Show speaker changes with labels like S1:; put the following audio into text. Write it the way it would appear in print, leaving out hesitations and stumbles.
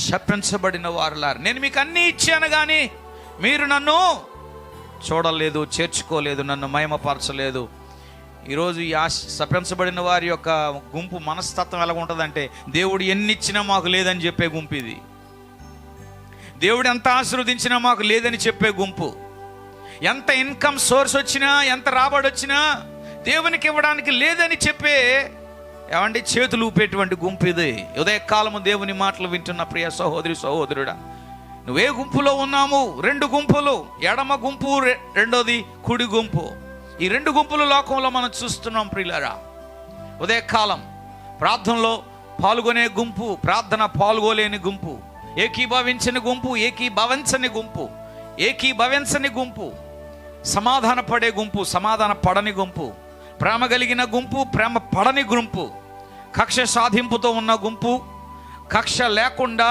S1: శపించబడిన వారులారు, నేను మీకు అన్నీ ఇచ్చాను కానీ మీరు నన్ను చూడలేదు, చేర్చుకోలేదు, నన్ను మహిమపరచలేదు. ఈరోజు ఈ శపించబడిన వారి యొక్క గుంపు మనస్తత్వం ఎలా ఉంటుందంటే, దేవుడు ఎన్ని ఇచ్చినా మాకు లేదని చెప్పే గుంపు ఇది. దేవుడు ఎంత ఆశీర్వదించినా మాకు లేదని చెప్పే గుంపు. ఎంత ఇన్కమ్ సోర్స్ వచ్చినా, ఎంత రాబడి వచ్చినా దేవునికి ఇవ్వడానికి లేదని చెప్పే ఏమంటే చేతులు ఊపేటువంటి గుంపు ఇది. ఉదయకాలము దేవుని మాటలు వింటున్న ప్రియ సహోదరి సహోదరుడా, నువ్వే గుంపులో ఉన్నాము? 2 గుంపులు, ఎడమ గుంపు, రెండోది కుడి గుంపు. ఈ 2 గుంపుల లోకంలో మనం చూస్తున్నాం ప్రియులారా. ఉదయకాలం ప్రార్థనలో పాల్గొనే గుంపు, ప్రార్థన పాల్గొలేని గుంపు, ఏకీభవించని గుంపు, ఏకీభవించని గుంపు, ఏకీభవించని గుంపు, సమాధాన పడే గుంపు, సమాధాన పడని గుంపు, ప్రేమ కలిగిన గుంపు, ప్రేమ పడని గుంపు, కక్ష సాధింపుతో ఉన్న గుంపు, కక్ష లేకుండా